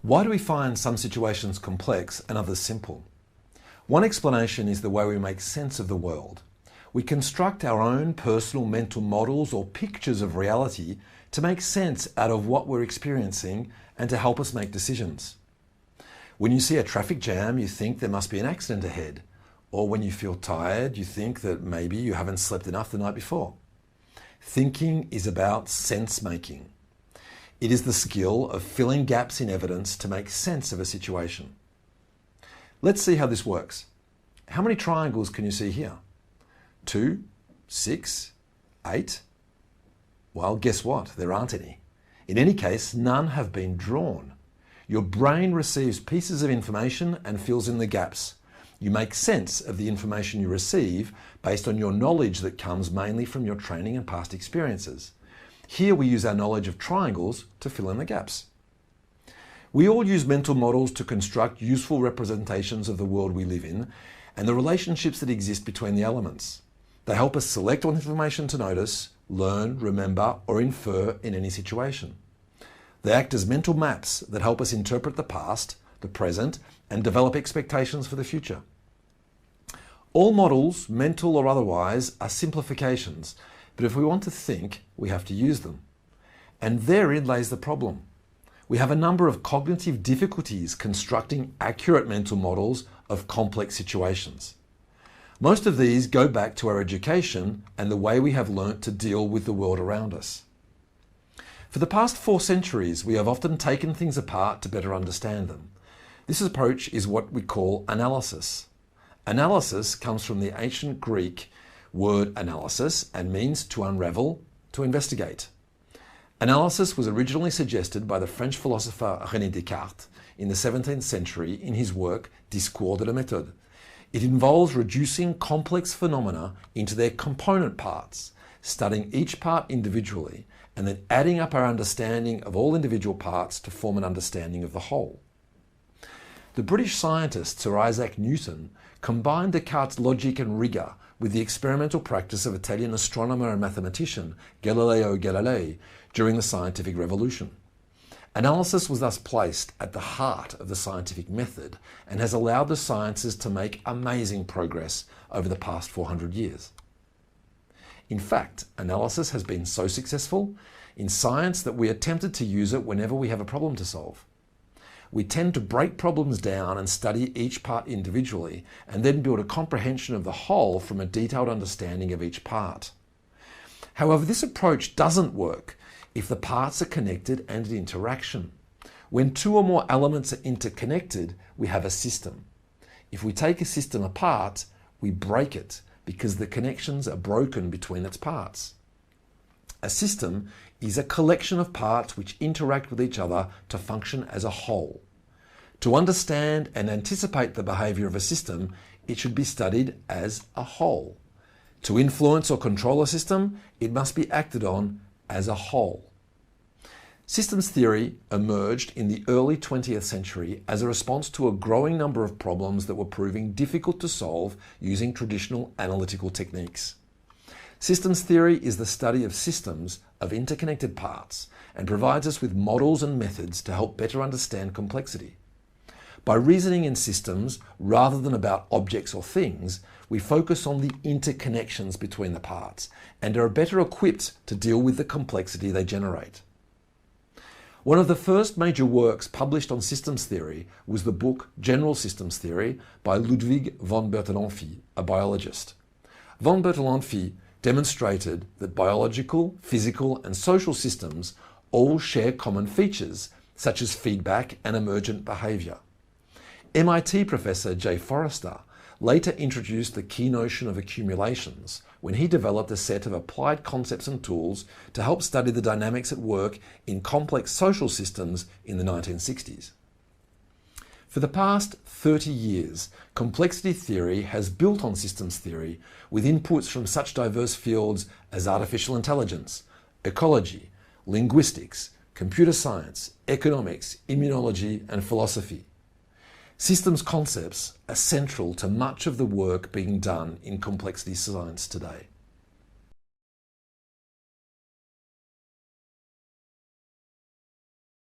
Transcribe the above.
Why do we find some situations complex and others simple? One explanation is the way we make sense of the world. We construct our own personal mental models or pictures of reality to make sense out of what we're experiencing and to help us make decisions. When you see a traffic jam, you think there must be an accident ahead. Or when you feel tired, you think that maybe you haven't slept enough the night before. Thinking is about sense making. It is the skill of filling gaps in evidence to make sense of a situation. Let's see how this works. How many triangles can you see here? 2, 6, 8? Well, guess what? There aren't any. In any case, none have been drawn. Your brain receives pieces of information and fills in the gaps. You make sense of the information you receive based on your knowledge that comes mainly from your training and past experiences. Here we use our knowledge of triangles to fill in the gaps. We all use mental models to construct useful representations of the world we live in and the relationships that exist between the elements. They help us select what information to notice, learn, remember, or infer in any situation. They act as mental maps that help us interpret the past, the present, and develop expectations for the future. All models, mental or otherwise, are simplifications, but if we want to think, we have to use them. And therein lays the problem. We have a number of cognitive difficulties constructing accurate mental models of complex situations. Most of these go back to our education and the way we have learnt to deal with the world around us. For the past 4 centuries, we have often taken things apart to better understand them. This approach is what we call analysis. Analysis comes from the ancient Greek word analysis and means to unravel, to investigate. Analysis was originally suggested by the French philosopher René Descartes in the 17th century in his work Discours de la méthode. It involves reducing complex phenomena into their component parts, studying each part individually, and then adding up our understanding of all individual parts to form an understanding of the whole. The British scientist Sir Isaac Newton combined Descartes' logic and rigour with the experimental practice of Italian astronomer and mathematician Galileo Galilei during the scientific revolution. Analysis was thus placed at the heart of the scientific method and has allowed the sciences to make amazing progress over the past 400 years. In fact, analysis has been so successful in science that we are tempted to use it whenever we have a problem to solve. We tend to break problems down and study each part individually and then build a comprehension of the whole from a detailed understanding of each part. However, this approach doesn't work if the parts are connected and in interaction. When 2 or more elements are interconnected, we have a system. If we take a system apart, we break it because the connections are broken between its parts. A system is a collection of parts which interact with each other to function as a whole. To understand and anticipate the behaviour of a system, it should be studied as a whole. To influence or control a system, it must be acted on as a whole. Systems theory emerged in the early 20th century as a response to a growing number of problems that were proving difficult to solve using traditional analytical techniques. Systems theory is the study of systems of interconnected parts and provides us with models and methods to help better understand complexity. By reasoning in systems rather than about objects or things, we focus on the interconnections between the parts and are better equipped to deal with the complexity they generate. One of the first major works published on systems theory was the book General Systems Theory by Ludwig von Bertalanffy, a biologist. Von Bertalanffy demonstrated that biological, physical, and social systems all share common features, such as feedback and emergent behaviour. MIT professor Jay Forrester later introduced the key notion of accumulations when he developed a set of applied concepts and tools to help study the dynamics at work in complex social systems in the 1960s. For the past 30 years, complexity theory has built on systems theory with inputs from such diverse fields as artificial intelligence, ecology, linguistics, computer science, economics, immunology, and philosophy. Systems concepts are central to much of the work being done in complexity science today.